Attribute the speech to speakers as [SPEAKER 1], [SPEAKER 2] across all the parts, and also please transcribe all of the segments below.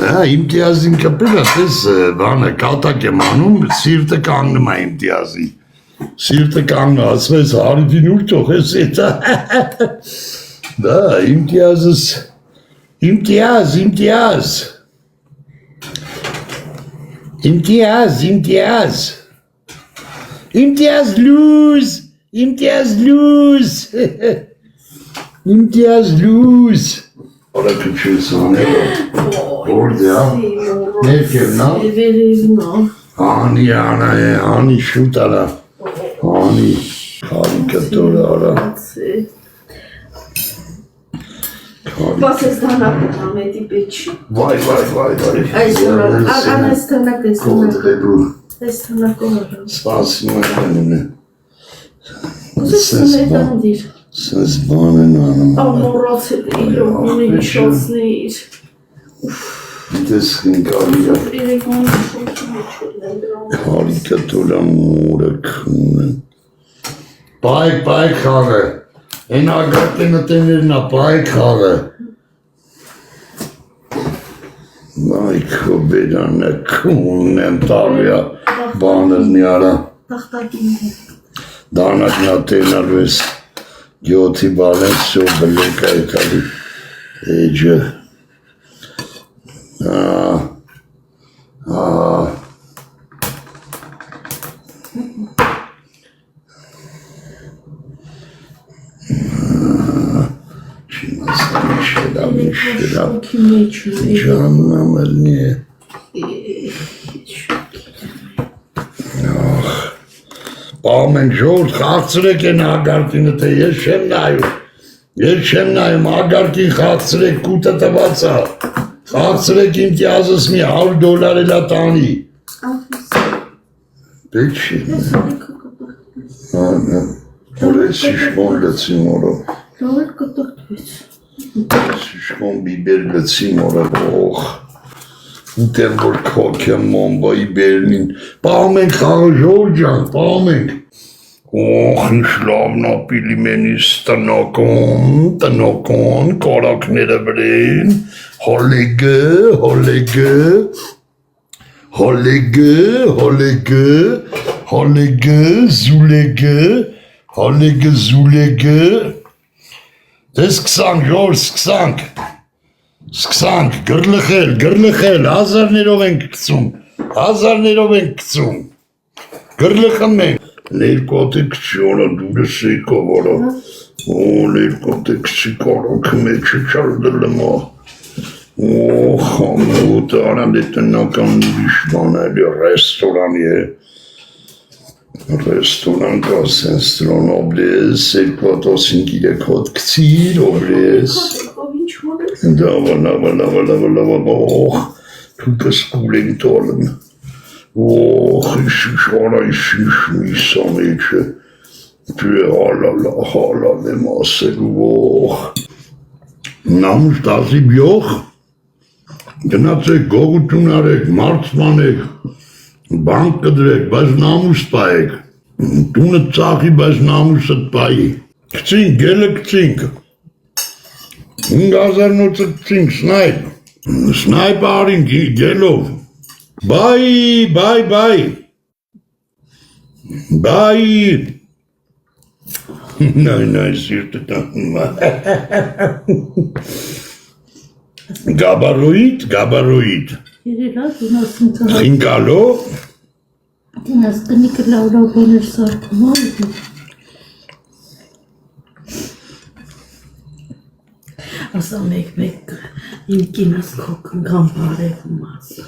[SPEAKER 1] Իմտիազին կպելը, տես բանը կատակ եմ անում, սիրտը կանգնում է իմտիազի։ Սիրտը կանգնում, ասվեց հարիդին ուր թող ես էտա։ Դա, իմտիազս, իմտիազ լուզ։ Ora küçüğü sanıyor. Orada nerkevna? Ani şu tara. Ani karikatüre ara.
[SPEAKER 2] Was ist da noch mit die Bitch?
[SPEAKER 1] Vay.
[SPEAKER 2] Ana stana
[SPEAKER 1] Spasimo kendini. Ses banen hanım.
[SPEAKER 2] Amorat edeyim, şanslıdır.
[SPEAKER 1] Deskin karikatüre murakın. Bay kare. En agatına tenirna bay kare. Vay kubedane kunem tavya. Banen yara. Danak na tenarves. Giotti Valenzo Belluca Italy Ege Canım elini Բաղմեն ժողորդ խաղցրեք են ագարտինը թե ես չեմ նայում, ագարտին խաղցրեք կուտը տվածա, խաղցրեք իմ տիազս մի $100 էլա տանի, պետք չի, որ ես շիշկոն լծի մորը, շիշկոն բիբեր լծի մորը, Ուտեմ որ քոքեմ մոմբայի բերնին, պահում ենք խաղը ժորջան, պահում ենք, ինչ լավն ապիլի մենիս տնոկոն, կարակները վրեն, հոլեգը, դես կսանք, ժոր սկսանք, Սկսանք, գրլխել, հազարներով ենք կծում, գրլխն ենք, ներկոտը կչիոնը դուրս էիկով արա, ներկոտը կչի կարոքը մեջը չարդլմա, խամուտը արամ դե տնական ուրիշման էլի ռեստորան կա սենստրոն օբլես, 2-5 հոտ կցիր օբլես, Թուկս կուլեն տալում, շիշ միսա մեջը, հալալ եմ ասելու, նամուս տասի բյող, գնացեք գողություն արեք, մարցմանեք, բանկ կդրեք, բայց նամուս պայեք, տունը ծախի, բայց նամուսըտ պայի, կցինք, գելը կցինք, 5000 նոցը կցինք, սնայպ արինք գելով, բայ, նայ, սիրտը տանում գաբարոիդ, խինկալո,
[SPEAKER 2] Դինաս տնիկը լավրավ բաներ սարկում արիդի, Ասա մեկ իմ կինս քոքն գամբարև մասը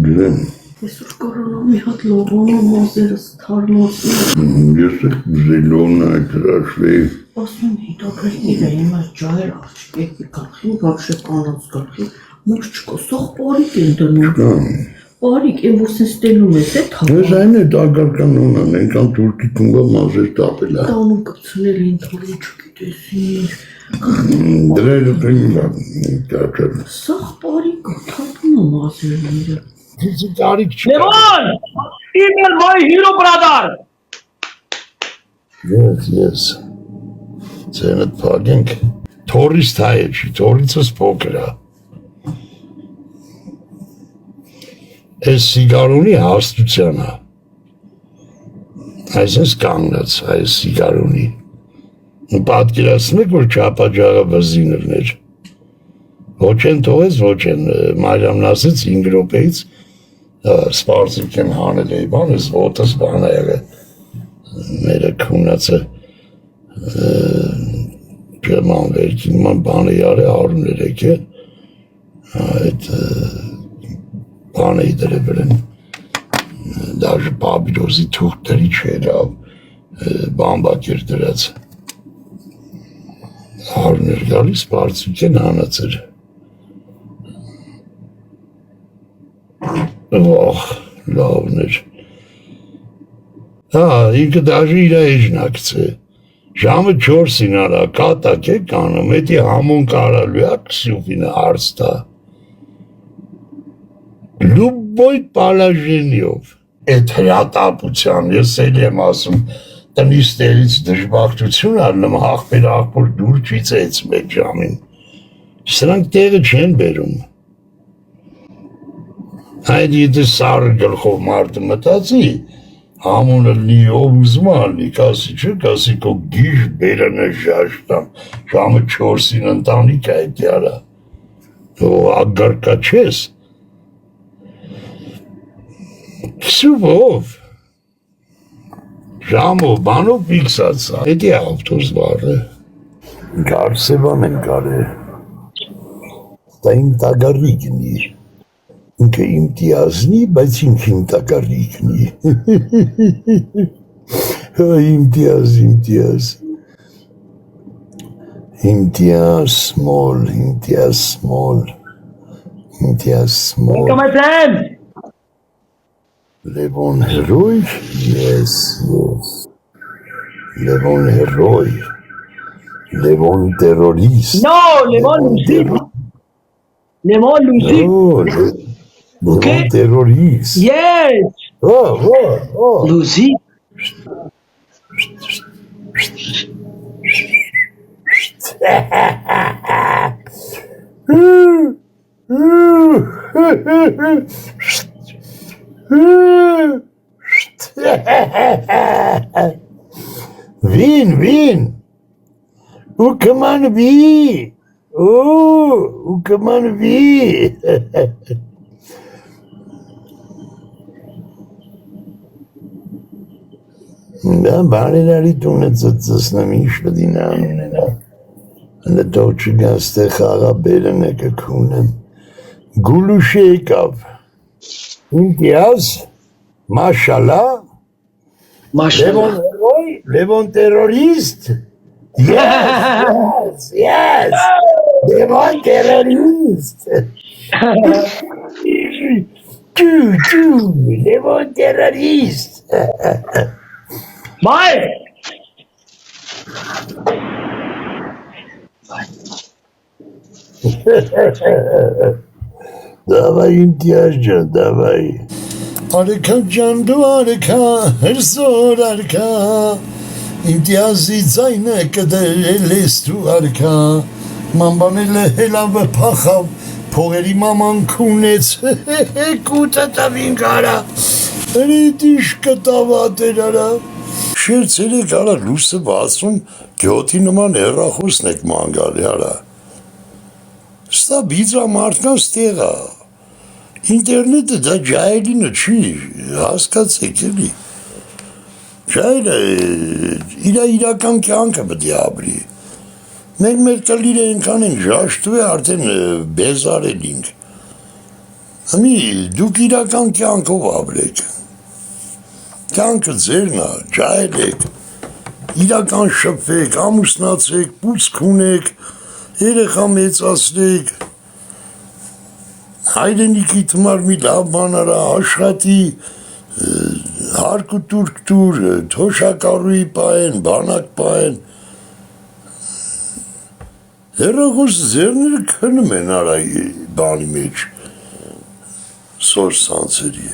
[SPEAKER 1] Գլեմ
[SPEAKER 2] Ես ուր կորոնա մի հատ լողոնը մազերս թարմոսում
[SPEAKER 1] Ես եք զելոնը այդրաշվի
[SPEAKER 2] Ասում հիտոքր իրայեմ այս ջայր արջկեկի կարխին վարշե կանած կարխին մուր չկո սող պարիք են դնում Պարիք են որ սենց տենում ես է թապա
[SPEAKER 1] Ես այն է դագարկան ունան ենքան թուրքի կունգա մազեր տապել է
[SPEAKER 2] Տանում կպցնել են թորի չգիտեսին
[SPEAKER 1] Դրերը տնգա կակր
[SPEAKER 2] Սող պարիք թապում եմ ազերները
[SPEAKER 1] Դիզի տարիք չկա
[SPEAKER 3] Levon! Email my hero brother!
[SPEAKER 1] Yes Ձենդ պագենք Թորից թայ է չի, թորիցս պոքր է Այս սիգարունի հաստության է։ Այսպես կանգնած այս սիգարունի։ Պատկերացնում եք, որ չապաջաղը վզիներներ։ Ոչ են թողեց, ոչ են Մարիամն ասեց 5 րոպեից սպարծիկ եմ հանել էի բան, ես ոտս բան եղը մերը քունացը German verkin man bana yarı Harun Ereke bana idare даже Babilozzi Türkleri çeyreği bamba girdirez Harun Ergali Spartüken anlatır oh lavner ինքը даже իր էժնակցը Ժամը 4-ին արա կատակ է կանում, էդի համոն կարալու է Քսյուֆինը հարց տա։ Լուբոյ պալաժենիով, էդ հրատապության, ես էլ եմ ասում, տնից տերից դժբախտություն առնում, հաղբեր աղբոր դուր չիցեց մեկ ժամին, սրանք տեղը չեն բերում։ Այդ եթե սարը գլխով մարդը մտածի, Համոնը լի ով ուզում ալի, կասի չէ, կասի կո գիշ բերանը ժաշտամ, ժամը 4-ին ընտանիք այդ յարա, ագարկա չես, քսուվով, ժամով, բանով պիքսացա, էդի ավտոս բարը, գարսևան են կարը, դա իմ տագարի գնի, ինքը իմտիազնի, բայց ինք իմ տակարիքնի, իմտիազ, small,
[SPEAKER 3] Welcome, my friend.
[SPEAKER 1] Levon heroi, yes, Levon heroi, Levon terrorist.
[SPEAKER 3] No, Lemon Lucy. Lemon Lucy.
[SPEAKER 1] Oh,
[SPEAKER 3] Okay.
[SPEAKER 1] Terrorist.
[SPEAKER 3] Yes.
[SPEAKER 1] Oh.
[SPEAKER 3] Lucy.
[SPEAKER 1] Win. Hoe kan man wie? Hoe kan man wie? Da բարերարի տունը ծծծնեմ ինչ պդի նանունենա Հլը տոչի գաստե խաղաբերն է կքունեմ Գուլուշի եկավ Ինտիազ Մաշալա Լևոն տերորիստ Yes Լևոն տերորիստ Լևոն տերորիստ
[SPEAKER 3] Mike.
[SPEAKER 1] Давай, имтияжcan, давай. Arka candu arka, her zor arka. İmtiyazi zayne kadar elestu arka. Mambanele helave pachav, pogeri maman kunets, kuta tavin kara. Rediş katavatera. Շերցերը կարա լույսը բացում գյոթի նման հեռախոսն եք ման գալի Ստա բիծա մարդկանց տեղա ինտերնետը դա ջայլինը չի հասկացեք էլի ջայլը իրական կյանքը պետք է ապրի մենք մեր կլիրը այնքան ենք ժաշտու է արդեն բեզարել ենք Ամի դուք իրական կյանքով ապրեք Կյանքը ձերն է, ջայլեք, իրական շփվեք, ամուսնացեք, պուցք ունեք, երեխա մեծացրեք, հայրենիքի թմար մի լավ բան արա, աշխատի, հարկ ու տուրք տուր, թոշակառուի պահեն, բանակ պահեն, հեռախոս ձերները քնում են արա բանի մեջ, սորսանցերի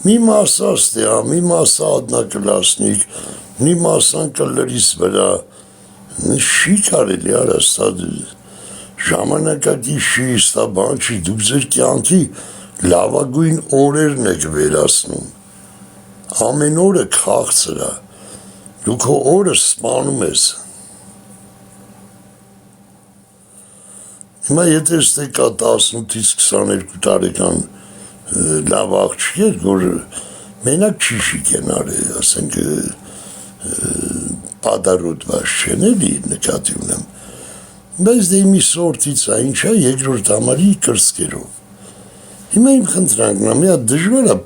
[SPEAKER 1] մի մասը աստեա, մի մասը ադնակլասնիկ, մի մասան կլրիս վրա, չի կարելի արաստա ժամանակակի չի, ստա բան չի, դուք ձեր կյանքի լավագույն օրերն եք վերացնում, ամեն օրը քաղցր է, դու քո օրը սպանում ես, հիմա եթե ստե կա 18-ից 22 տարեկան լավ աղջիկ, որ մենակ ճիշիկ են արել, ասենք պադարոդված չեն էլի նկատի ունեմ, բայց դե մի սորտից է, ինչա երկրորդ համարի կրսկերով, հիմա իմ խնդրանքն է, մի հատ դժվար է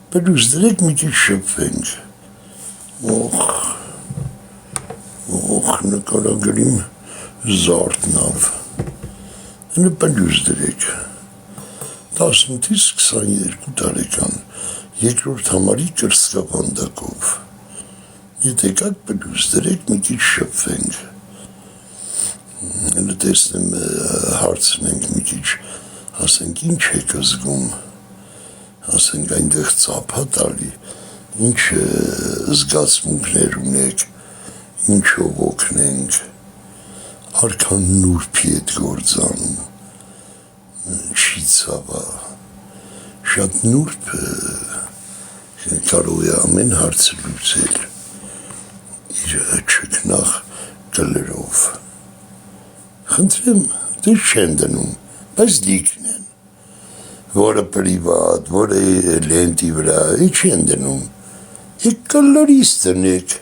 [SPEAKER 1] պլյուս դրեք մի քիչ շփվենք, նկարագրիմ զարդնավ, հնը պլյուս դրեք, 18-ից 22 տարեկան, երկրորդ համարի կրսկավանդակով, եթե կակ պլյուս դրեք մի քիչ շփվենք, հնը տեսնեմ հարցնենք մի քիչ, ասենք ինչ եք զգում, ասենք այնտեղ ծափա տալի, ինչ զգացմունքներ ունեք, ինչով օգնենք, արքան նուրբի հետ գործանում, չի ծավա, շատ նուրբ կարող է ամեն հարցը լուծել, իր չքնախ կլերով, խնդրեմ, դեր չեն դնում, բայց լիքն են, որը պրիվատ, որը լենտի վրա, չեն դնում, եկ կլերից դնեք,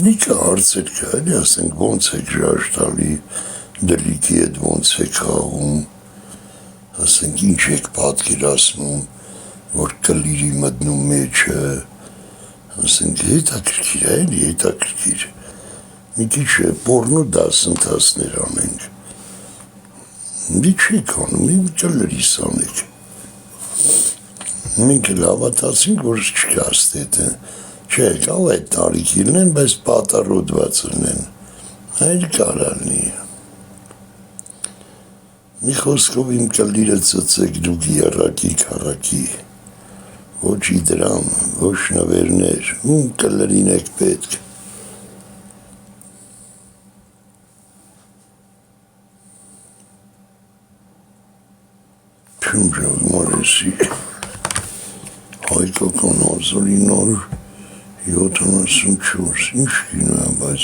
[SPEAKER 1] Նիկը հարցեր կա, էլի ասենք ոնց եք ժաշտալի, դլիքի հետ ոնց եք խաղում, ասենք ինչ եք պատկերացնում, որ կլիրի մտնում մեջը, ասենք հետաքրքիր է, էլի հետաքրքիր, մի քիչ պորնո դասընթացներ անենք, մի չեք անում, իմ կլրիս անեք, մենք էլ հավատացինք, որ չկա ստետը, չէ, կավ այդ տարիքիրն են, բայց պատարոդվածն են, այլ կարալնի, մի խոսքով իմ կլիրը ծծեք դուք երակի կարակի, ոչ իդրամ, ոչ նվերներ, ում կլրին եք պետք, Փյունջով մարեսի, հայկական ազորի նոր 74, ինչ կինո է, բայց